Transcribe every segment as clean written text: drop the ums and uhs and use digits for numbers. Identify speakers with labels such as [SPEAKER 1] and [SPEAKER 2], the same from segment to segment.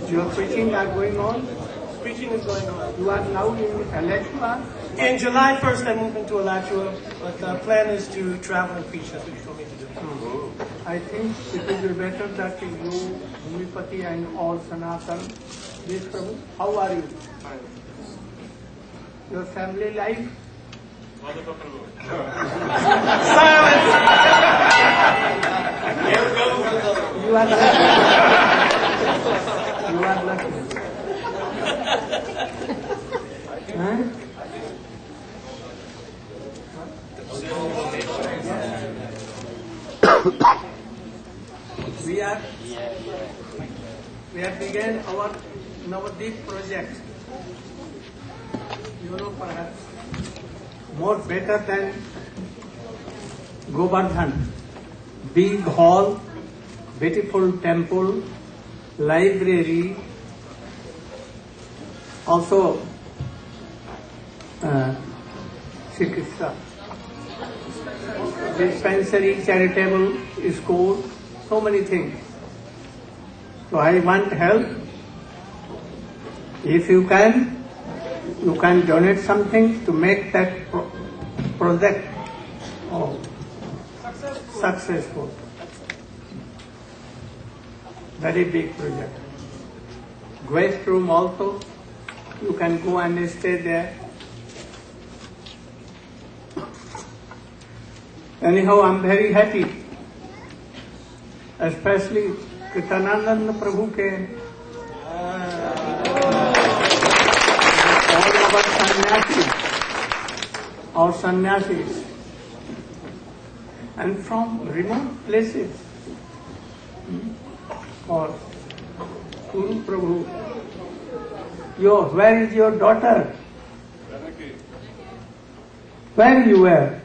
[SPEAKER 1] Your preaching are going on?
[SPEAKER 2] Preaching is going on.
[SPEAKER 1] You are now in Alachua?
[SPEAKER 2] In July 1st, I move into Alachua, but the plan is to travel and preach. That's what you told me to do.
[SPEAKER 1] I think it will be better that you, Bhumipati and all Sanatan, this Prabhu, how are you?
[SPEAKER 3] Fine.
[SPEAKER 1] Your family life?
[SPEAKER 2] Silence!
[SPEAKER 1] You are lucky. You are lucky. Huh? We have begun our Navadip project. You know, perhaps more better than Govardhan. Big hall, beautiful temple, library, also Shikshta, dispensary, charitable school, so many things. So I want help. If you can donate something to make that project successful. Very big project. Guest room also, you can go and stay there. Anyhow, I'm very happy, especially Kirtanananda Prabhu came. All our sannyasis, and from remote places, or Guru Prabhu, where is your daughter? Where you were?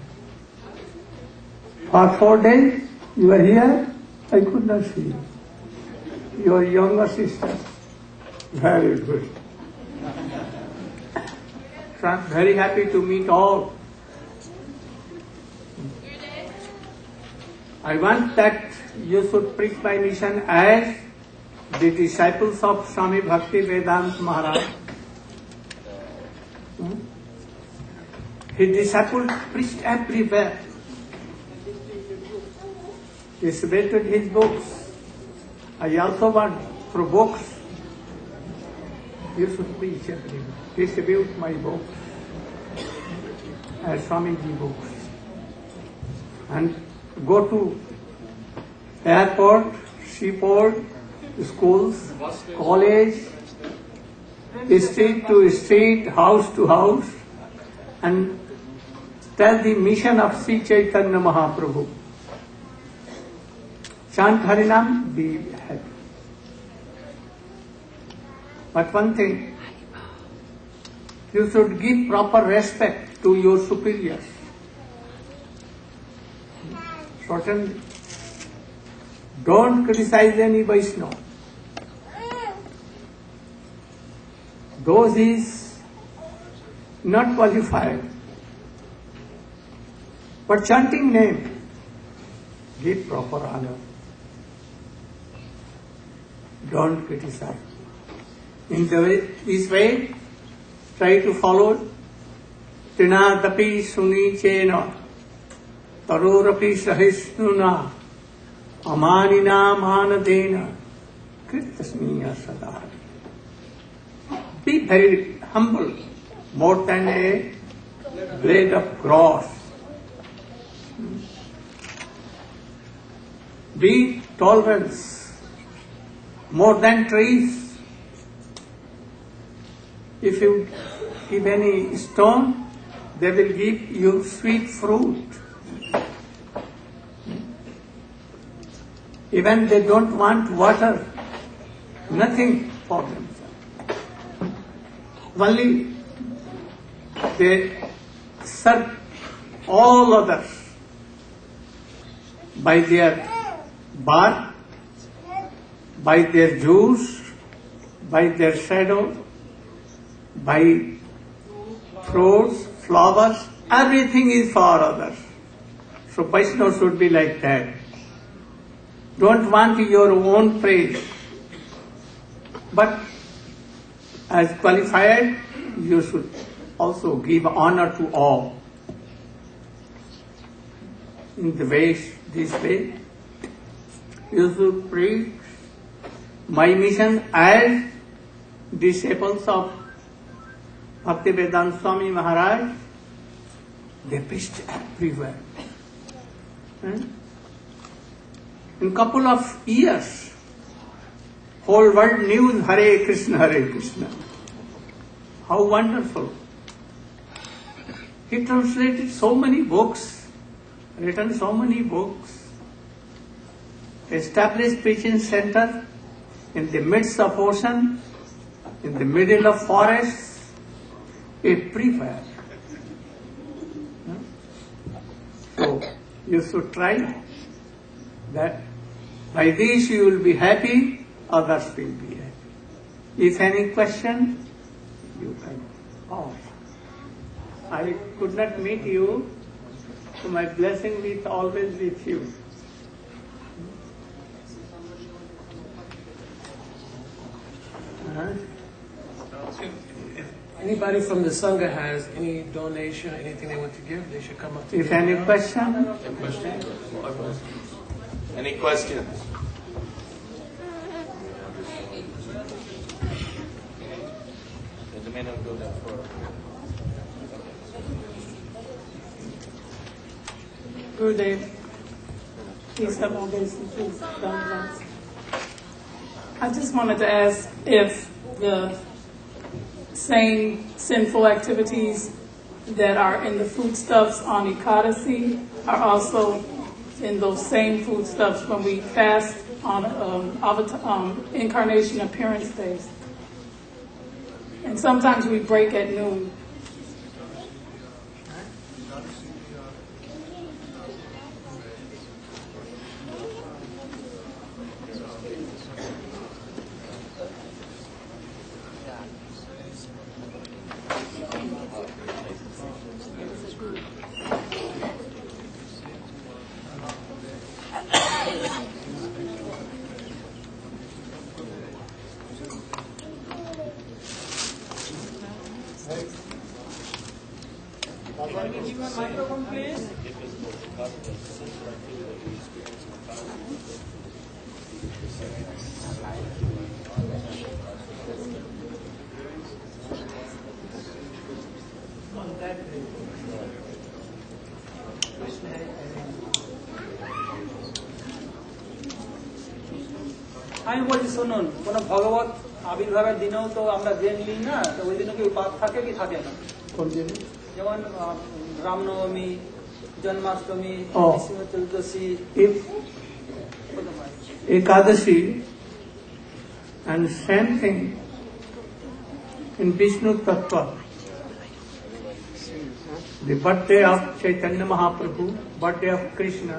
[SPEAKER 1] For 4 days you were here? I could not see you. Your younger sister. Very good. So I'm very happy to meet all. I want that you should preach my mission as the disciples of Swami Bhakti Vedanta Maharaj. His disciples preached everywhere. Distributed his books. I also want through books. You should preach everywhere. Distribute my books as Swamiji books. And go to airport, seaport, schools, college, street to street, house to house, and tell the mission of Sri Chaitanya Mahaprabhu. Chant Harinam, be happy. But one thing, you should give proper respect to your superiors. Certainly. Don't criticize any Vaishnava. Those is not qualified. But chanting name, give proper honor. don't criticize. In this way, try to follow. Trinadapi sunichena tarorapi sahisnuna amanina manadena kritasmiya sada. Be very humble, more than a blade of grass. Be tolerant, more than trees. If you give any stone, they will give you sweet fruit. Even they don't want water, nothing for themselves. Only they serve all others by their bark, by their juice, by their shadow, by fruits, flowers, everything is for others. So Vaishnava should be like that. Don't want your own praise, but as qualified, you should also give honor to all. In this way, you should preach. My mission as disciples of Bhaktivedanta Swami Maharaj, they preached everywhere. In couple of years, whole world knew Hare Krishna, Hare Krishna. How wonderful. He translated so many books, written so many books, established preaching center in the midst of ocean, in the middle of forests, everywhere. So you should try that. By this you will be happy, others will be happy. If any question, you can ask. I could not meet you, so my blessing is always with you.
[SPEAKER 2] If anybody from the Sangha has any donation, anything they want to give, they should come up to me.
[SPEAKER 1] If any question?
[SPEAKER 3] Any questions?
[SPEAKER 4] Gurudev, please have all this and please don't. I just wanted to ask if the same sinful activities that are in the foodstuffs on Ekadasi are also in those same foodstuffs when we fast on incarnation appearance days. And sometimes we break at noon.
[SPEAKER 5] আমি বলছি শুনুন, কোন ভগবত আবির্ভাবের দিনেও তো আমরা gen নিই না, তো ওই দিনও কি পাপ থাকে কি থাকে না? যেমন রামনবমী, জন্মাষ্টমী, চতুর্দশী,
[SPEAKER 1] Ekadashi, and same thing in Vishnu Tattva. The birthday of Chaitanya Mahaprabhu, birthday of Krishna,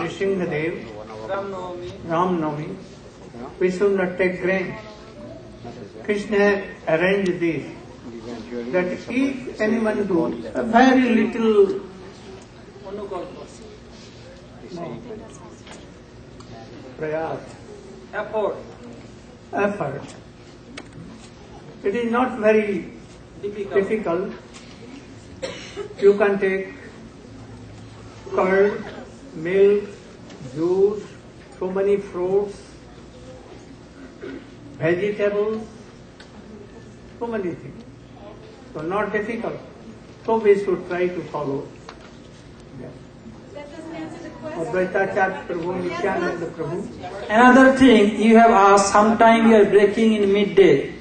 [SPEAKER 1] Nrsimhadev, Ramnavami, we should not take grain. Krishna arranged this, that if anyone do a very little prayas, effort. It is not very difficult. You can take curd, milk, juice, so many fruits, vegetables, so many things. So not difficult. So we should try to follow.
[SPEAKER 5] Another thing you have asked, sometime you are breaking in midday,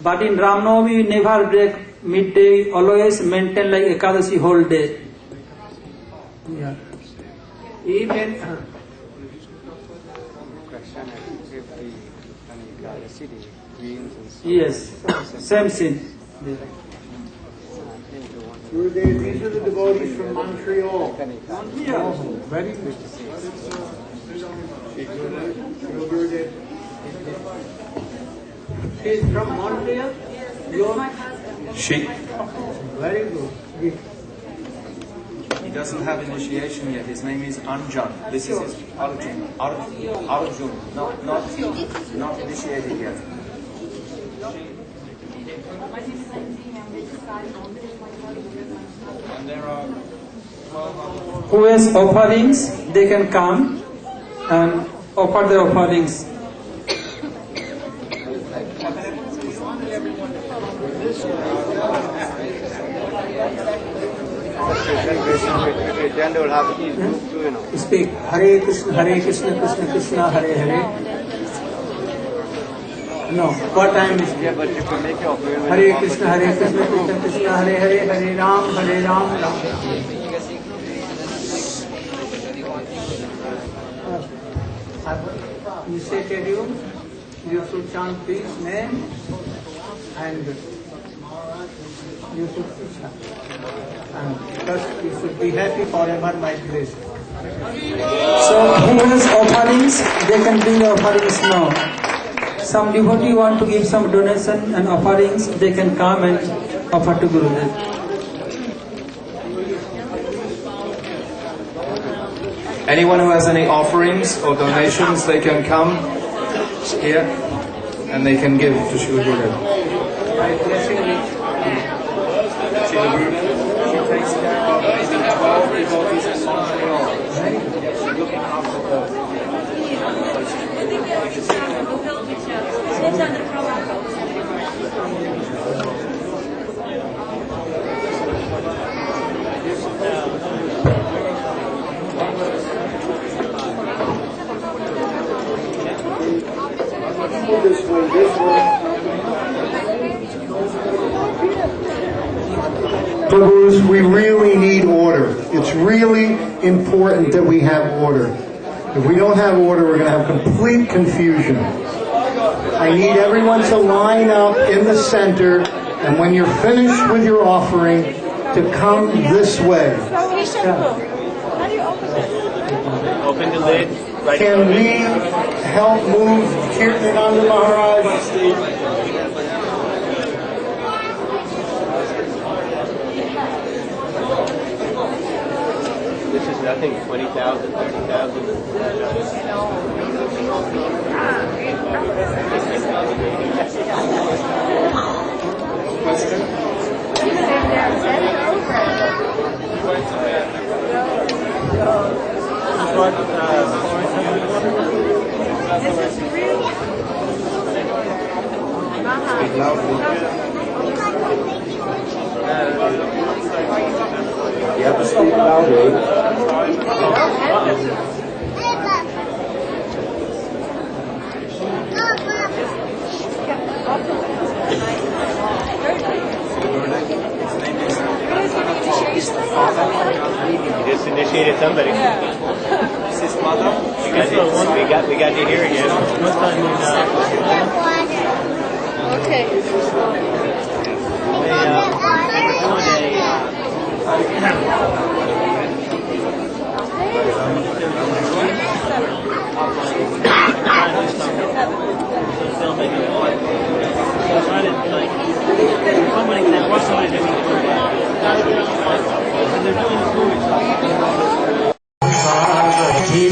[SPEAKER 5] but in Ram Navami you never break midday, always maintain like Ekadashi whole day.
[SPEAKER 1] Yeah. Even
[SPEAKER 5] Yes, same sin.
[SPEAKER 1] Gurudev, these are the devotees from Montreal. Oh, very good. Gurudev. She is from Montreal?
[SPEAKER 3] She.
[SPEAKER 1] Very good.
[SPEAKER 3] He doesn't have initiation yet. His name is Anjan. This is his Arjun. Arjun. Not initiated yet. And there are 12
[SPEAKER 5] Who has offerings, they can come and offer their offerings.
[SPEAKER 6] Then they will have each group too, you know.
[SPEAKER 1] Speak Hare Krishna, Krishna Krishna, Hare Hare. No, what time is
[SPEAKER 6] Yeah,
[SPEAKER 1] it?
[SPEAKER 6] but if you make your offering,
[SPEAKER 1] Hare Krishna, Krishna Krishna, Hare Hare, Hare Ram, Ram Ram. You say tell you should chant his name and you should Krishna. And thus you should be happy forever by grace.
[SPEAKER 5] So who has offerings, they can bring the offerings now. Some devotee want to give some donation and offerings, they can come and offer to Gurudev.
[SPEAKER 3] Anyone who has any offerings or donations, they can come here and they can give to Srila Gurudev.
[SPEAKER 1] By blessing me.
[SPEAKER 3] Srila Gurudev, she takes care of maybe 12 devotees in Montreal. She's looking after the...
[SPEAKER 7] Prabhus, we really need order. It's really important that we have order. If we don't have order, we're going to have complete confusion. I need everyone to line up in the center, and when you're finished with your offering, to come this way.
[SPEAKER 6] open the lid. Right.
[SPEAKER 7] Can we help move Kirtananda Maharaj?
[SPEAKER 6] This is nothing. 20,000, 30,000. You have to speak loudly. You just initiated somebody.
[SPEAKER 3] This is Mother.
[SPEAKER 6] We got to hear again.
[SPEAKER 8] Okay.
[SPEAKER 9] He